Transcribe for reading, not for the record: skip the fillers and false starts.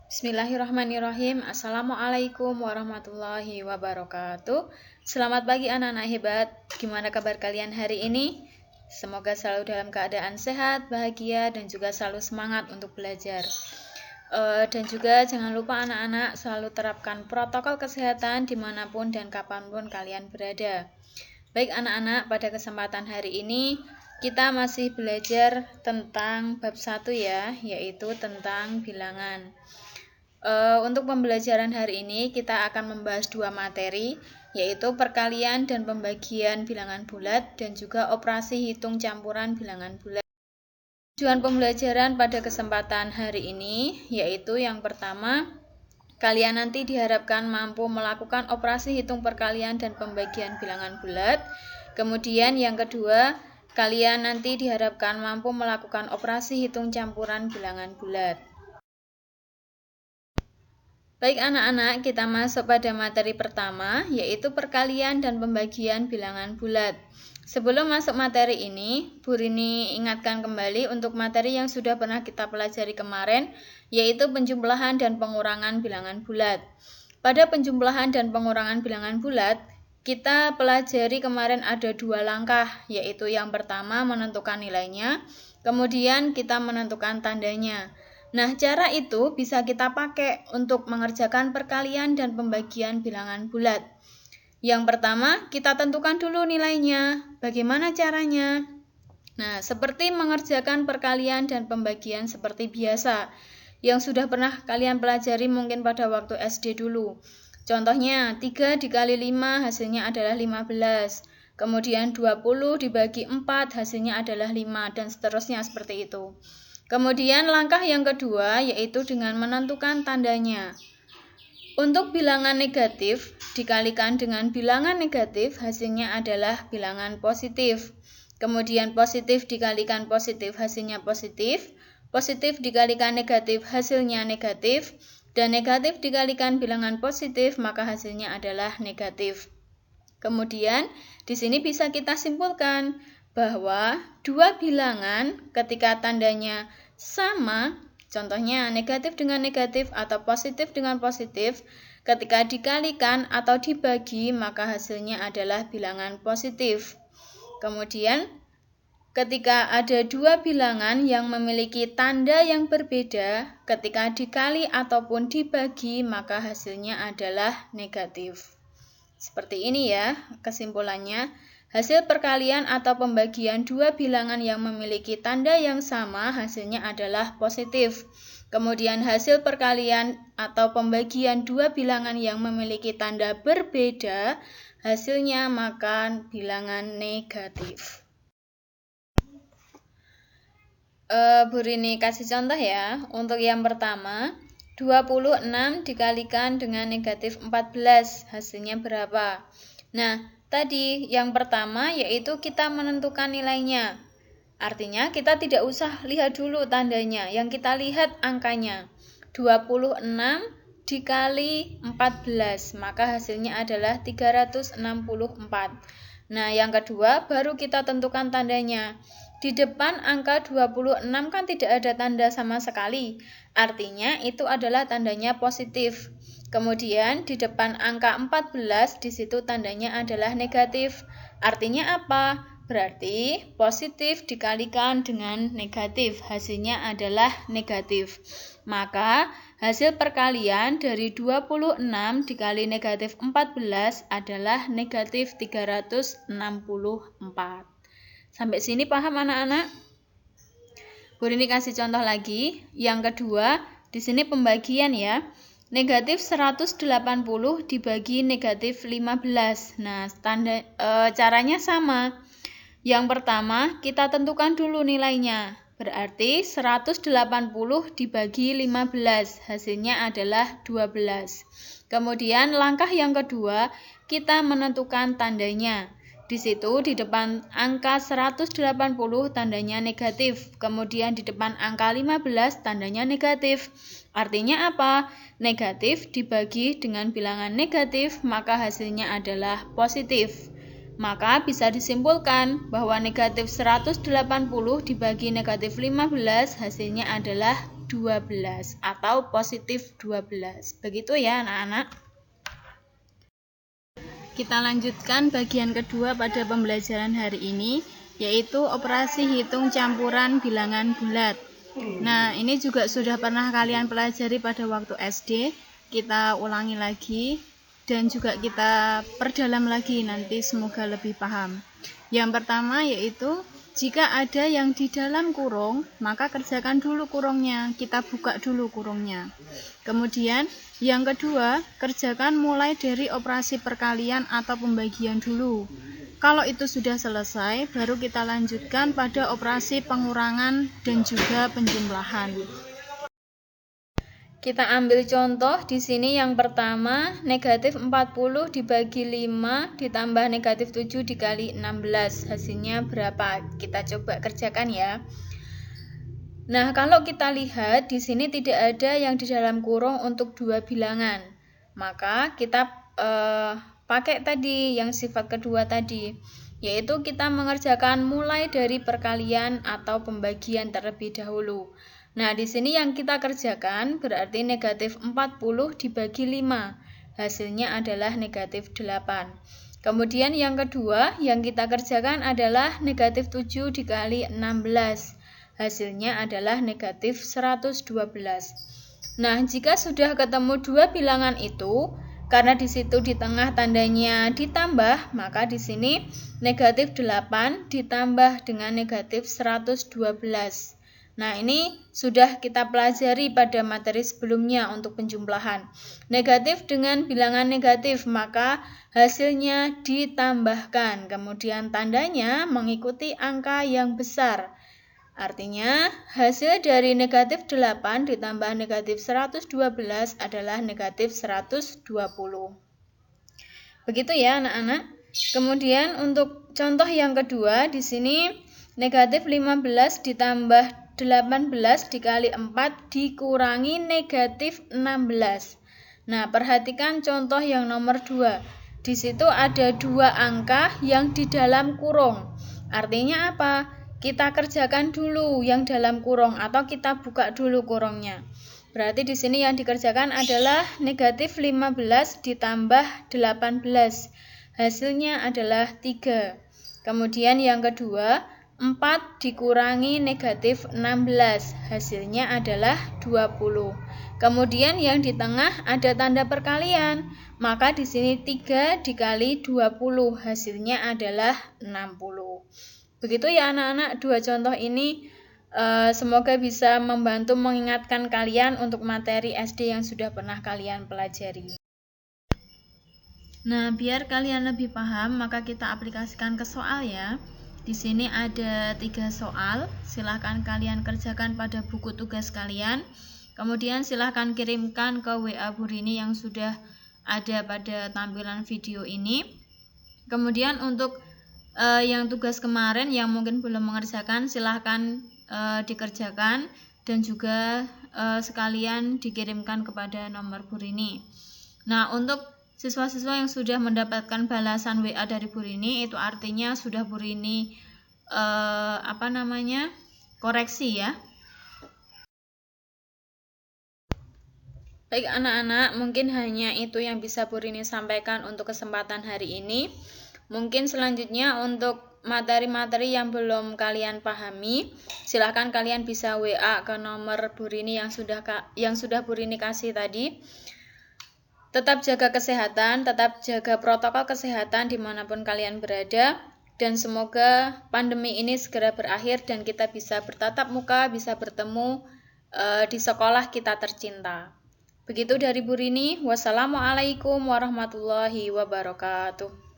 Bismillahirrahmanirrahim. Assalamualaikum warahmatullahi wabarakatuh. Selamat pagi anak-anak hebat. Gimana kabar kalian hari ini? Semoga selalu dalam keadaan sehat, bahagia, dan juga selalu semangat untuk belajar. Dan juga jangan lupa anak-anak selalu terapkan protokol kesehatan dimanapun dan kapanpun kalian berada. Baik anak-anak, pada kesempatan hari ini kita masih belajar tentang bab 1 ya, yaitu tentang bilangan. Untuk pembelajaran hari ini kita akan membahas dua materi, yaitu perkalian dan pembagian bilangan bulat dan juga operasi hitung campuran bilangan bulat. Tujuan pembelajaran pada kesempatan hari ini yaitu yang pertama, kalian nanti diharapkan mampu melakukan operasi hitung perkalian dan pembagian bilangan bulat. Kemudian yang kedua, kalian nanti diharapkan mampu melakukan operasi hitung campuran bilangan bulat. Baik anak-anak, kita masuk pada materi pertama, yaitu perkalian dan pembagian bilangan bulat. Sebelum masuk materi ini, Bu Rini ingatkan kembali untuk materi yang sudah pernah kita pelajari kemarin, yaitu penjumlahan dan pengurangan bilangan bulat. Pada penjumlahan dan pengurangan bilangan bulat, kita pelajari kemarin ada dua langkah, yaitu yang pertama menentukan nilainya, kemudian kita menentukan tandanya. Nah, cara itu bisa kita pakai untuk mengerjakan perkalian dan pembagian bilangan bulat. Yang pertama, kita tentukan dulu nilainya. Bagaimana caranya? Nah, seperti mengerjakan perkalian dan pembagian seperti biasa, yang sudah pernah kalian pelajari mungkin pada waktu SD dulu. Contohnya, 3 dikali 5 hasilnya adalah 15. Kemudian 20 dibagi 4 hasilnya adalah 5, dan seterusnya seperti itu. Kemudian langkah yang kedua yaitu dengan menentukan tandanya. Untuk bilangan negatif dikalikan dengan bilangan negatif hasilnya adalah bilangan positif. Kemudian positif dikalikan positif hasilnya positif. Positif dikalikan negatif hasilnya negatif. Dan negatif dikalikan bilangan positif maka hasilnya adalah negatif. Kemudian di sini bisa kita simpulkan bahwa dua bilangan ketika tandanya sama, contohnya negatif dengan negatif atau positif dengan positif, ketika dikalikan atau dibagi maka hasilnya adalah bilangan positif. Kemudian ketika ada dua bilangan yang memiliki tanda yang berbeda, ketika dikali ataupun dibagi maka hasilnya adalah negatif. Seperti ini ya kesimpulannya. Hasil perkalian atau pembagian dua bilangan yang memiliki tanda yang sama hasilnya adalah positif. Kemudian hasil perkalian atau pembagian dua bilangan yang memiliki tanda berbeda hasilnya maka bilangan negatif. Bu Rini kasih contoh ya. Untuk yang pertama, 26 dikalikan dengan negatif 14 hasilnya berapa? Nah, tadi yang pertama yaitu kita menentukan nilainya. Artinya kita tidak usah lihat dulu tandanya, yang kita lihat angkanya. 26 dikali 14, maka hasilnya adalah 364. Nah, yang kedua baru kita tentukan tandanya. Di depan angka 26 kan tidak ada tanda sama sekali. Artinya itu adalah tandanya positif. Kemudian di depan angka 14 di situ tandanya adalah negatif. Artinya apa? Berarti positif dikalikan dengan negatif, hasilnya adalah negatif. Maka hasil perkalian dari 26 dikali negatif 14 adalah negatif 364. Sampai sini paham anak-anak? Bu Rini kasih contoh lagi. Yang kedua, di sini pembagian ya. Negatif 180 dibagi negatif 15. Nah, caranya sama. Yang pertama, kita tentukan dulu nilainya. Berarti 180 dibagi 15. Hasilnya adalah 12. Kemudian langkah yang kedua, kita menentukan tandanya. Di situ di depan angka 180 tandanya negatif, kemudian di depan angka 15 tandanya negatif. Artinya apa? Negatif dibagi dengan bilangan negatif, maka hasilnya adalah positif. Maka bisa disimpulkan bahwa negatif 180 dibagi negatif 15 hasilnya adalah 12 atau positif 12. Begitu ya anak-anak. Kita lanjutkan bagian kedua pada pembelajaran hari ini, yaitu operasi hitung campuran bilangan bulat. Nah, ini juga sudah pernah kalian pelajari pada waktu SD. Kita ulangi lagi dan juga kita perdalam lagi, nanti semoga lebih paham. Yang pertama yaitu jika ada yang di dalam kurung, maka kerjakan dulu kurungnya, kita buka dulu kurungnya. Kemudian yang kedua, kerjakan mulai dari operasi perkalian atau pembagian dulu. Kalau itu sudah selesai, baru kita lanjutkan pada operasi pengurangan dan juga penjumlahan. Kita ambil contoh di sini yang pertama, negatif 40 dibagi 5 ditambah negatif 7 dikali 16. Hasilnya berapa? Kita coba kerjakan ya. Nah, kalau kita lihat di sini tidak ada yang di dalam kurung untuk dua bilangan. Maka kita pakai tadi yang sifat kedua tadi, yaitu kita mengerjakan mulai dari perkalian atau pembagian terlebih dahulu. Nah, di sini yang kita kerjakan berarti negatif 40 dibagi 5. Hasilnya adalah negatif 8. Kemudian yang kedua yang kita kerjakan adalah negatif 7 dikali 16. Hasilnya adalah negatif 112. Nah, jika sudah ketemu dua bilangan itu, karena di situ di tengah tandanya ditambah, maka di sini negatif 8 ditambah dengan negatif 112. Nah, ini sudah kita pelajari pada materi sebelumnya untuk penjumlahan. Negatif dengan bilangan negatif, maka hasilnya ditambahkan. Kemudian tandanya mengikuti angka yang besar. Artinya, hasil dari negatif 8 ditambah negatif 112 adalah negatif 120. Begitu ya anak-anak. Kemudian untuk contoh yang kedua, di sini negatif 15 ditambah 18 dikali 4 dikurangi negatif 16. Nah, perhatikan contoh yang nomor 2. Di situ ada dua angka yang di dalam kurung. Artinya apa? Kita kerjakan dulu yang dalam kurung atau kita buka dulu kurungnya. Berarti di sini yang dikerjakan adalah negatif 15 ditambah 18. Hasilnya adalah 3. Kemudian yang kedua, 4 dikurangi negatif 16, hasilnya adalah 20. Kemudian yang di tengah ada tanda perkalian, maka di sini 3 dikali 20, hasilnya adalah 60. Begitu ya anak-anak, dua contoh ini semoga bisa membantu mengingatkan kalian untuk materi SD yang sudah pernah kalian pelajari. Nah, biar kalian lebih paham, maka kita aplikasikan ke soal ya. Di sini ada 3 soal, silahkan kalian kerjakan pada buku tugas kalian. Kemudian silahkan kirimkan ke WA Bu Rini yang sudah ada pada tampilan video ini. Kemudian untuk yang tugas kemarin yang mungkin belum mengerjakan, silahkan dikerjakan dan juga sekalian dikirimkan kepada nomor Bu Rini. Nah, untuk siswa-siswa yang sudah mendapatkan balasan WA dari Bu Rini, itu artinya sudah Bu Rini koreksi ya. Baik anak-anak, mungkin hanya itu yang bisa Bu Rini sampaikan untuk kesempatan hari ini. Mungkin selanjutnya untuk materi-materi yang belum kalian pahami, silahkan kalian bisa WA ke nomor Bu Rini yang sudah Bu Rini kasih tadi. Tetap jaga kesehatan, tetap jaga protokol kesehatan dimanapun kalian berada, dan semoga pandemi ini segera berakhir dan kita bisa bertatap muka, bisa bertemu di sekolah kita tercinta. Begitu dari Bu Rini, wassalamualaikum warahmatullahi wabarakatuh.